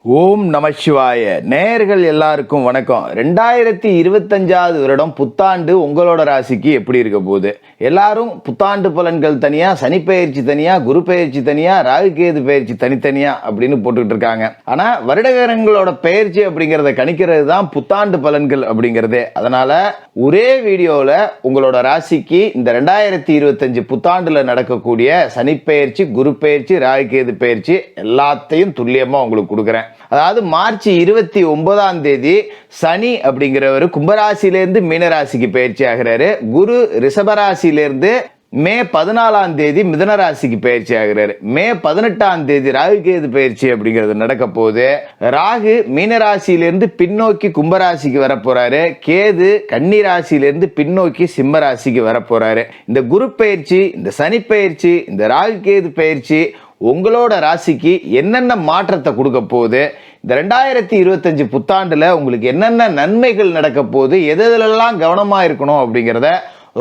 ஓம் நமசிவாய. நேயர்கள் எல்லாருக்கும் வணக்கம். 2025வது வருடம் புத்தாண்டு உங்களோட ராசிக்கு எப்படி இருக்க போகுது? எல்லாரும் புத்தாண்டு பலன்கள் தனியா, சனி பெயர்ச்சி தனியா, குரு பெயர்ச்சி தனியா, ராகு கேது பெயர்ச்சி தனித்தனியா அப்படின்னு போட்டுக்கிட்டு இருக்காங்க. ஆனா வருடகரங்களோட பெயர்ச்சி அப்படிங்கறத கணிக்கிறது தான் புத்தாண்டு பலன்கள் அப்படிங்கிறது. அதனால ஒரே வீடியோல உங்களோட ராசிக்கு இந்த 2025 புத்தாண்டுல நடக்கக்கூடிய சனி பெயர்ச்சி, குரு பெயர்ச்சி, ராகு கேது பெயர்ச்சி எல்லாத்தையும் துல்லியமா உங்களுக்கு கொடுக்குறேன். அதாவது மார்ச் 29ஆம் தேதி சனி அப்படிங்கிறவர் கும்பராசியிலிருந்து மீனராசிக்கு பயிற்சி ஆகிறாரு. குரு ரிஷபராசியிலிருந்து மே 14ஆம் தேதி மிதுன ராசிக்கு பயிற்சி ஆகிறாரு. மே 18ஆம் தேதி ராகு கேது பயிற்சி அப்படிங்கிறது நடக்க போகுது. ராகு மீனராசியிலிருந்து பின்னோக்கி கும்பராசிக்கு வர போறாரு. கேது கன்னி ராசியிலிருந்து பின்னோக்கி சிம்ம ராசிக்கு வர போறாரு. இந்த குரு பயிற்சி, இந்த சனி பயிற்சி, இந்த ராகு கேது பயிற்சி உங்களோட ராசிக்கு என்னென்ன மாற்றத்தை கொடுக்க போகுது, இந்த 2025 புத்தாண்டுல உங்களுக்கு என்னென்ன நன்மைகள் நடக்க போகுது, எதெல்லாம் கவனமா இருக்கணும் அப்படிங்கிறத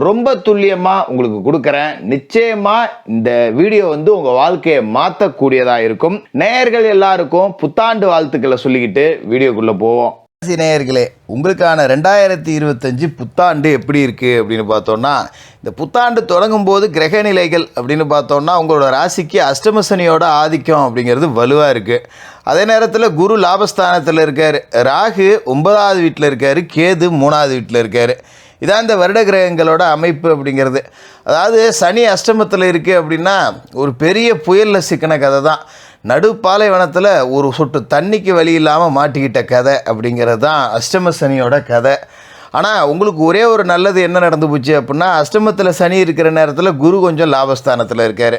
ரொம்ப துல்லியமா உங்களுக்கு கொடுக்கறேன். நிச்சயமா இந்த வீடியோ உங்க வாழ்க்கையை மாற்றக்கூடியதா இருக்கும். நேயர்கள் எல்லாருக்கும் புத்தாண்டு வாழ்த்துக்களை சொல்லிக்கிட்டு வீடியோக்குள்ள போவோம். நேயர்களே, உங்களுக்கான 2025 புத்தாண்டு எப்படி இருக்குது அப்படின்னு பார்த்தோன்னா, இந்த புத்தாண்டு தொடங்கும் போது கிரக நிலைகள் அப்படின்னு பார்த்தோன்னா உங்களோட ராசிக்கு அஷ்டம சனியோட ஆதிக்கம் அப்படிங்கிறது வலுவாக இருக்குது. அதே நேரத்தில் குரு லாபஸ்தானத்தில் இருக்கார், ராகு 9வது வீட்டில் இருக்கார், கேது 3வது வீட்டில் இருக்கார். இதான் இந்த வருட கிரகங்களோட அமைப்பு அப்படிங்கிறது. அதாவது சனி அஷ்டமத்தில் இருக்குது அப்படின்னா ஒரு பெரிய புயலில் சிக்கின கதை தான். நடுப்பாலைவனத்தில் ஒரு சொட்டு தண்ணிக்கு வழி இல்லாமல் மாட்டிக்கிட்ட கதை அப்படிங்கிறது தான் அஷ்டம சனியோட கதை. ஆனால் உங்களுக்கு ஒரே ஒரு நல்லது என்ன நடந்து போச்சு அப்படின்னா, அஷ்டமத்தில் சனி இருக்கிற நேரத்தில் குரு கொஞ்சம் லாபஸ்தானத்தில் இருக்கார்.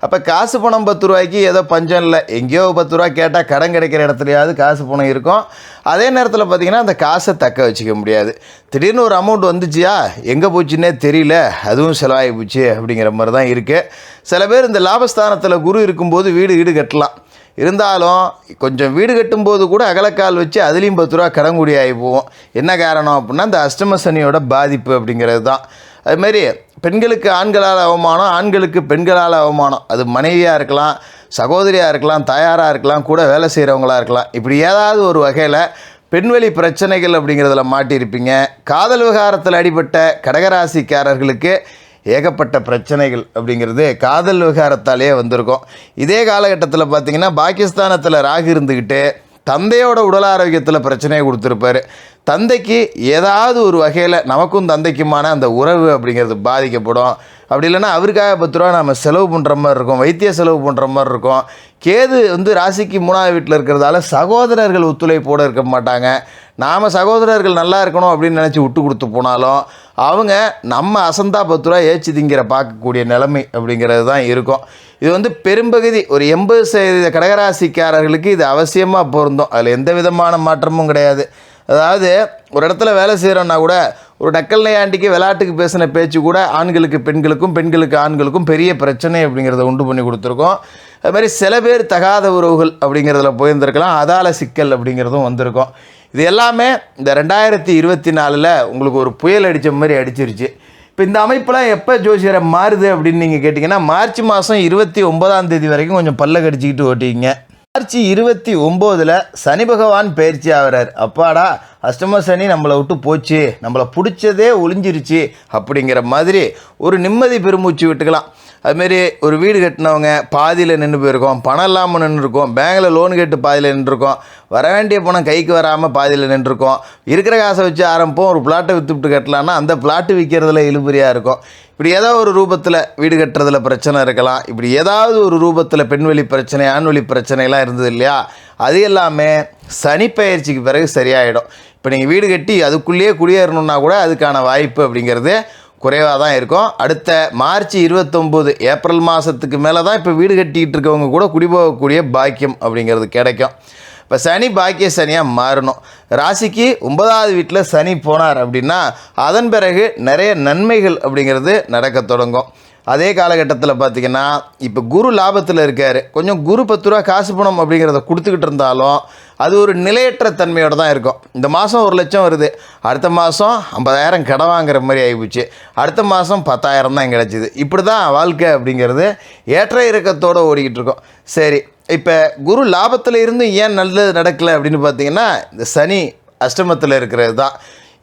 அப்போ காசு பணம் 10 ரூபாய்க்கு ஏதோ பஞ்சம் இல்லை. எங்கேயோ 10 ரூபா கேட்டால் கடன் கிடைக்கிற இடத்துலையாவது காசு பணம் இருக்கும். அதே நேரத்தில் பார்த்திங்கன்னா அந்த காசை தக்க வச்சுக்க முடியாது. திடீர்னு ஒரு அமௌண்ட் வந்துச்சியா, எங்கே போச்சுன்னே தெரியல, அதுவும் செலவாகி போச்சு அப்படிங்கிற மாதிரி தான் இருக்குது. சில பேர் இந்த லாபஸ்தானத்தில் குரு இருக்கும்போது வீடு கட்டலாம். இருந்தாலும் கொஞ்சம் வீடு கட்டும்போது கூட அகலக்கால் வச்சு அதுலேயும் 10 ரூபா கடங்குடி ஆகி போவோம். என்ன காரணம் அப்படின்னா இந்த அஷ்டம சனியோட பாதிப்பு அப்படிங்கிறது தான். அதுமாரி பெண்களுக்கு ஆண்களால் அவமானம், ஆண்களுக்கு பெண்களால் அவமானம். அது மனைவியாக இருக்கலாம், சகோதரியாக இருக்கலாம், தாயாராக இருக்கலாம், கூட வேலை செய்கிறவங்களாக இருக்கலாம். இப்படி ஏதாவது ஒரு வகையில் பெண்வெளி பிரச்சனைகள் அப்படிங்கிறதுல மாட்டியிருப்பீங்க. காதல் விவகாரத்தில் அடிபட்ட கடகராசிக்காரர்களுக்கு ஏகப்பட்ட பிரச்சனைகள் அப்படிங்கிறது காதல் விவகாரத்தாலேயே வந்திருக்கும். இதே காலகட்டத்தில் பார்த்திங்கன்னா பாகிஸ்தானத்தில் ராகு இருந்துக்கிட்டு தந்தையோட உடல் ஆரோக்கியத்தில் பிரச்சனையை கொடுத்துருப்பார். தந்தைக்கு ஏதாவது ஒரு வகையில் நமக்கும் தந்தைக்குமான அந்த உறவு அப்படிங்கிறது பாதிக்கப்படும். அப்படி இல்லைன்னா அவருக்காக 10 ரூபா நம்ம செலவு பண்ணுற மாதிரி இருக்கும், வைத்திய செலவு பண்ணுற மாதிரி இருக்கும். கேது ராசிக்கு 3வது வீட்டில் இருக்கிறதால சகோதரர்கள் ஒத்துழைப்போடு இருக்க மாட்டாங்க. நாம் சகோதரர்கள் நல்லா இருக்கணும் அப்படின்னு நினச்சி விட்டு கொடுத்து போனாலும் அவங்க நம்ம அசந்தா 10 ரூபா ஏற்றி திங்கிற பார்க்கக்கூடிய நிலைமை அப்படிங்கிறது தான் இருக்கும். இது பெரும்பகுதி ஒரு 80% கடகராசிக்காரர்களுக்கு இது அவசியமாக பொருந்தும். அதில் எந்த விதமான மாற்றமும் கிடையாது. அதாவது ஒரு இடத்துல வேலை செய்கிறோன்னா கூட ஒரு நக்கல் நையாண்டிக்கு விளையாட்டுக்கு பேசின பேச்சு கூட ஆண்களுக்கு பெண்களுக்கும், பெண்களுக்கு ஆண்களுக்கும் பெரிய பிரச்சனை அப்படிங்கிறத உண்டு பண்ணி கொடுத்துருக்கோம். அது மாதிரி சில பேர் தகாத உறவுகள் அப்படிங்கிறதுல போயிருந்திருக்கலாம், அதால சிக்கல் அப்படிங்கிறதும் வந்திருக்கும். இது எல்லாமே இந்த 2024 உங்களுக்கு ஒரு புயல் அடித்த மாதிரி அடிச்சிருச்சு. இப்போ இந்த அமைப்பெலாம் எப்போ ஜோசியரை மாறுது அப்படின்னு நீங்கள் கேட்டிங்கன்னா, மார்ச் மாதம் 29ஆம் தேதி வரைக்கும் கொஞ்சம் பல்ல கடிச்சிக்கிட்டு ஓட்டிங்க. மார்ச் 29 சனி பகவான் பயிற்சி ஆகிறார். அப்பாடா, அஷ்டம சனி நம்மளை விட்டு போச்சு, நம்மளை பிடிச்சதே ஒளிஞ்சிருச்சு அப்படிங்கிற மாதிரி ஒரு நிம்மதி பெருமூச்சு விட்டுக்கலாம். அதுமாரி ஒரு வீடு கட்டினவங்க பாதியில் நின்று போயிருக்கோம், பணம் இல்லாமல் நின்றுருக்கோம், பேங்கில் லோன் கேட்டு பாதியில் நின்றுருக்கோம், வர வேண்டிய பணம் கைக்கு வராமல் பாதியில் நின்றுருக்கோம். இருக்கிற காசை வச்சு ஆரம்பிப்போம், ஒரு பிளாட்டை விற்றுவிட்டு கட்டலான்னா அந்த பிளாட்டு விற்கிறதுல இழுபறியாக இருக்கும். இப்படி ஏதாவது ஒரு ரூபத்தில் வீடு கட்டுறதுல பிரச்சனை இருக்கலாம். இப்படி ஏதாவது ஒரு ரூபத்தில் பெண்வெளி பிரச்சனை, ஆண்வெளி பிரச்சனைலாம் இருந்தது இல்லையா, அது எல்லாமே சனி பெயர்ச்சிக்கு பிறகு சரியாயிடும். இப்போ நீங்கள் வீடு கட்டி அதுக்குள்ளேயே குடியேறணுன்னா கூட அதுக்கான வாய்ப்பு அப்படிங்கிறது குறைவாக தான் இருக்கும். அடுத்த மார்ச் 29 ஏப்ரல் மாதத்துக்கு மேலே தான் இப்போ வீடு கட்டிக்கிட்டு இருக்கவங்க கூட குடிபோகக்கூடிய பாக்கியம் அப்படிங்கிறது கிடைக்கும். இப்போ சனி பாக்கிய சனியாக மாறணும். ராசிக்கு 9வது வீட்டில் சனி போனார் அப்படின்னா அதன் பிறகு நிறைய நன்மைகள் அப்படிங்கிறது நடக்க தொடங்கும். அதே காலகட்டத்தில் பார்த்திங்கன்னா இப்போ குரு லாபத்தில் இருக்கார். கொஞ்சம் குரு 10 ரூபா காசு பணம் அப்படிங்கிறத கொடுத்துக்கிட்டு இருந்தாலும் அது ஒரு நிலையற்ற தன்மையோடு தான் இருக்கும். இந்த மாதம் 1 லட்சம் வருது, அடுத்த மாதம் 50,000 கடன் வாங்குற மாதிரி ஆகிப்போச்சு, அடுத்த மாதம் 10,000 தான் கிடச்சிது. இப்படி தான் வாழ்க்கை அப்படிங்கிறது ஏற்ற இறக்கத்தோடு ஓடிக்கிட்டு இருக்கோம். சரி, இப்போ குரு லாபத்தில் இருந்து ஏன் நல்லது நடக்கலை அப்படின்னு பார்த்தீங்கன்னா இந்த சனி அஷ்டமத்தில் இருக்கிறது தான்.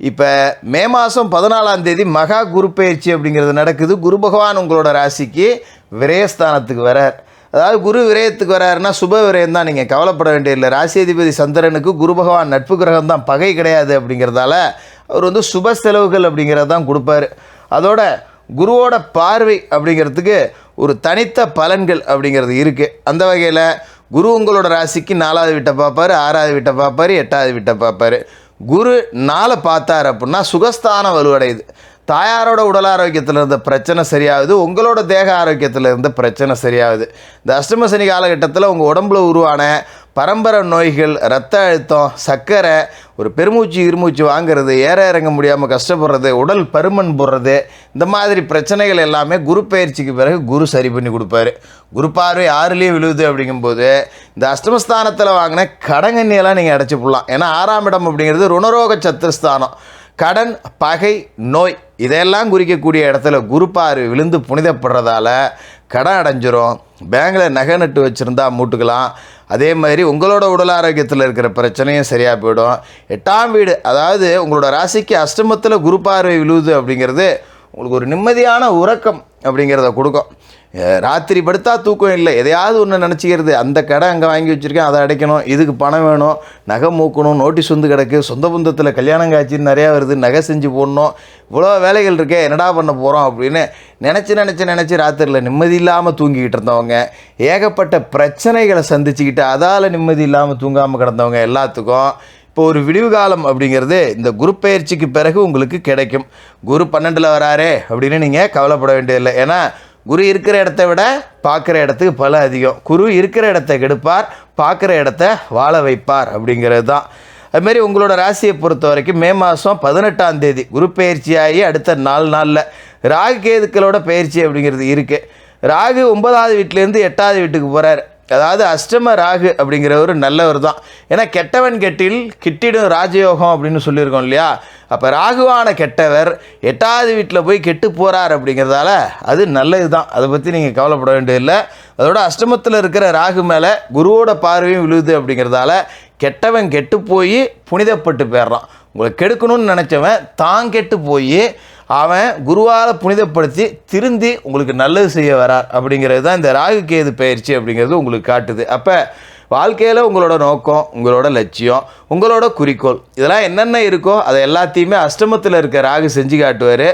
இப்போ மே மாதம் 14ஆம் தேதி மகா குரு பயிற்சி அப்படிங்கிறது நடக்குது. குரு பகவான் உங்களோட ராசிக்கு விரயஸ்தானத்துக்கு வரார். அதாவது குரு விரயத்துக்கு வராருன்னா சுப விரயம் தான், நீங்கள் கவலைப்பட வேண்டியதில்லை. ராசியாதிபதி சந்திரனுக்கு குரு பகவான் நட்பு கிரகம் தான், பகை கிடையாது. அப்படிங்கிறதால அவர் வந்து சுப செலவுகள் அப்படிங்கிறது தான் கொடுப்பார். அதோட குருவோட பார்வை அப்படிங்கிறதுக்கு ஒரு தனித்த பலன்கள் அப்படிங்கிறது இருக்குது. அந்த வகையில் குரு உங்களோட ராசிக்கு 4வது வீட்டை பார்ப்பார், 6வது வீட்டை பார்ப்பார், 8வது வீட்டை பார்ப்பார். குரு 4 பார்த்தார் அப்படின்னா சுகஸ்தானம் வலுவடையுது. தாயாரோட உடல் ஆரோக்கியத்தில் இருந்த பிரச்சனை சரியாகுது, உங்களோட தேக ஆரோக்கியத்தில் இருந்த பிரச்சனை சரியாகுது. இந்த அஷ்டம சனி காலகட்டத்தில் உங்கள் உடம்புல உருவான பரம்பரை நோய்கள், இரத்த அழுத்தம், சர்க்கரை, ஒரு பெருமூச்சு இருமூச்சு வாங்கிறது, ஏற இறங்க முடியாமல் கஷ்டப்படுறது, உடல் பருமன் போடுறது, இந்த மாதிரி பிரச்சனைகள் எல்லாமே குரு பயிற்சிக்கு பிறகு குரு சரி பண்ணி கொடுப்பாரு. குரு பார்வை 6லேயே விழுவுது. அப்படிங்கும்போது இந்த அஷ்டமஸ்தானத்தில் வாங்கின கடங்கண்ணியெல்லாம் நீங்கள் அடைச்சி போடலாம். ஏன்னா 6ஆம் இடம் அப்படிங்கிறது ருணரோக சத்துருஸ்தானம். கடன், பகை, நோய் இதெல்லாம் குறிக்கக்கூடிய இடத்துல குரு பார்வை விழுந்து புனிதப்படுறதால கடன் அடைஞ்சிரும். பேங்கில் நகை நட்டு வச்சுருந்தா மூட்டுக்கலாம். அதே மாதிரி உங்களோட உடல் ஆரோக்கியத்தில் இருக்கிற பிரச்சனையும் சரியாக போயிடும். 8ஆம் வீடு, அதாவது உங்களோட ராசிக்கு அஷ்டமத்தில் குரு பார்வை விழுவுது அப்படிங்கிறது உங்களுக்கு ஒரு நிம்மதியான உறக்கம் அப்படிங்கிறத கொடுக்கும். ராத்திரி படுத்தா தூக்கம் இல்லை, எதையாவது ஒன்று நினச்சிக்கிறது. அந்த கடை அங்கே வாங்கி வச்சுருக்கேன், அதை அடைக்கணும், இதுக்கு பணம் வேணும், நகை மூக்கணும், நோட்டீஸ் வந்து கிடக்கு, சொந்த பந்தத்தில் கல்யாணம் காட்சின்னு நிறையா வருது, நகை செஞ்சு போடணும், இவ்வளோ வேலைகள் இருக்கே, என்னடா பண்ண போகிறோம் அப்படின்னு நினச்சி ராத்திரியில் நிம்மதி இல்லாமல் தூங்கிக்கிட்டு இருந்தவங்க, ஏகப்பட்ட பிரச்சனைகளை சந்திச்சுக்கிட்டு அதால் நிம்மதி இல்லாமல் தூங்காமல் கிடந்தவங்க எல்லாத்துக்கும் இப்போ ஒரு விடிவு காலம் அப்படிங்கிறது இந்த குரு பயிற்சிக்கு பிறகு உங்களுக்கு கிடைக்கும். குரு 12ல் வராரே அப்படின்னு நீங்கள் கவலைப்பட வேண்டியதில்லை. ஏன்னா குரு இருக்கிற இடத்த விட பார்க்குற இடத்துக்கு பல அதிகம். குரு இருக்கிற இடத்த கெடுப்பார், பார்க்குற இடத்த வாழ வைப்பார் அப்படிங்கிறது தான். அதுமாரி உங்களோட ராசியை பொறுத்த வரைக்கும் மே மாதம் 18ஆம் தேதி குரு பயிற்சியாகி அடுத்த 4 நாளில் ராகு கேதுக்களோட பயிற்சி அப்படிங்கிறது இருக்குது. ராகு 9வது வீட்டிலேருந்து 8வது வீட்டுக்கு போகிறார். அதாவது அஷ்டம ராகு அப்படிங்கிறவர் நல்லவர் தான். ஏன்னா கெட்டவன் கெட்டில் கிட்டிடும் ராஜயோகம் அப்படின்னு சொல்லியிருக்கோம் இல்லையா. அப்போ ராகுவான கெட்டவர் 8வது வீட்டில் போய் கெட்டு போகிறார் அப்படிங்கிறதால அது நல்லது தான். அதை பற்றி நீங்கள் கவலைப்பட வேண்டியதில்லை. அதோட அஷ்டமத்தில் இருக்கிற ராகு மேலே குருவோட பார்வையும் விழுது அப்படிங்கிறதால கெட்டவன் கெட்டு போய் புனிதப்பட்டு போயிடுறான். உங்களை கெடுக்கணும்னு நினச்சவன் தான் கெட்டு போய் அவன் குருவால் புனிதப்படுத்தி திருந்தி உங்களுக்கு நல்லது செய்ய வரார் அப்படிங்கிறது தான் இந்த ராகு கேது பயிற்சி அப்படிங்கிறது உங்களுக்கு காட்டுது. அப்போ வாழ்க்கையில் உங்களோட நோக்கம், உங்களோட லட்சியம், உங்களோட குறிக்கோள் இதெல்லாம் என்னென்ன இருக்கோ அதை எல்லாத்தையுமே அஷ்டமத்தில் இருக்க ராகு செஞ்சு காட்டுவார்.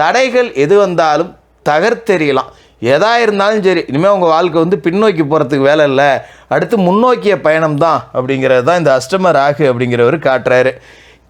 தடைகள் எது வந்தாலும் தகர்த்தெறியலாம். எதா இருந்தாலும் சரி, இனிமேல் உங்கள் வாழ்க்கை வந்து பின்னோக்கி போகிறதுக்கு வேலை இல்லை, அடுத்து முன்னோக்கிய பயணம் தான் அப்படிங்கிறது தான் இந்த அஷ்டம ராகு அப்படிங்கிறவர் காட்டுறாரு.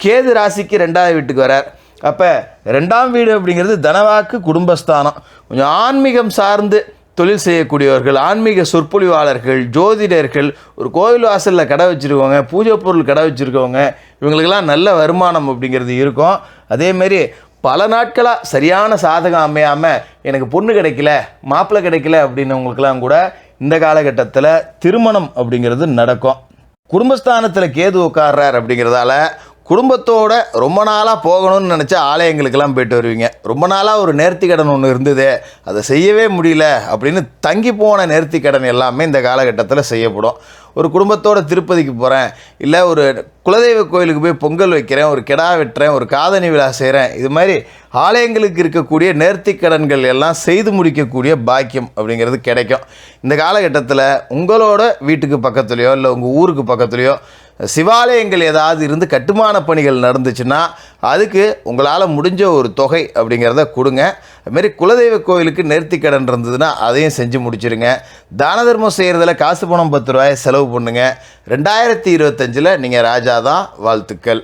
கேது ராசிக்கு 2வது வீட்டுக்கு வரார். அப்போ 2ஆம் வீடு அப்படிங்கிறது தனவாக்கு குடும்பஸ்தானம். கொஞ்சம் ஆன்மீகம் சார்ந்து தொழில் செய்யக்கூடியவர்கள், ஆன்மீக சொற்பொழிவாளர்கள், ஜோதிடர்கள், ஒரு கோவில் வாசலில் கடை வச்சுருக்கவங்க, பூஜை பொருள் கடை வச்சுருக்கவங்க, இவங்களுக்கெல்லாம் நல்ல வருமானம் அப்படிங்கிறது இருக்கும். அதேமாரி பல நாட்களாக சரியான சாதகம் அமையாமல் எனக்கு பொண்ணு கிடைக்கல, மாப்பிள்ளை கிடைக்கல அப்படின்னவங்களுக்கெல்லாம் கூட இந்த காலகட்டத்தில் திருமணம் அப்படிங்கிறது நடக்கும். குடும்பஸ்தானத்தில் கேது உட்கார்றார் அப்படிங்கிறதால குடும்பத்தோடு ரொம்ப நாளாக போகணும்னு நினச்ச ஆலயங்களுக்கெல்லாம் போயிட்டு வருவீங்க. ரொம்ப நாளாக ஒரு நேர்த்திக்கடன் ஒன்று இருந்தது, அதை செய்யவே முடியல அப்படின்னு தங்கி போன நேர்த்திக்கடன் எல்லாமே இந்த காலகட்டத்தில் செய்யப்படும். ஒரு குடும்பத்தோடு திருப்பதிக்கு போகிறேன், இல்லை ஒரு குலதெய்வ கோயிலுக்கு போய் பொங்கல் வைக்கிறேன், ஒரு கிடா வெட்டுறேன், ஒரு காதணி விழா செய்கிறேன், இது மாதிரி ஆலயங்களுக்கு இருக்கக்கூடிய நேர்த்திக்கடன்கள் எல்லாம் செய்து முடிக்கக்கூடிய பாக்கியம் அப்படிங்கிறது கிடைக்கும். இந்த காலகட்டத்தில் உங்களோட வீட்டுக்கு பக்கத்துலேயோ இல்லை உங்கள் ஊருக்கு பக்கத்துலேயோ சிவாலயங்கள் ஏதாவது இருந்து கட்டுமான பணிகள் நடந்துச்சுன்னா அதுக்கு உங்களால் முடிஞ்ச ஒரு தொகை அப்படிங்கிறத கொடுங்க. அதுமாரி குலதெய்வ கோயிலுக்கு நேர்த்திக்கடன் இருந்ததுன்னா அதையும் செஞ்சு முடிச்சிருங்க. தான தர்மம் செய்கிறதுல காசு பணம் 10 ரூபாய் செலவு பண்ணுங்கள். 2025 நீங்கள் ராஜா தான். வாழ்த்துக்கள்.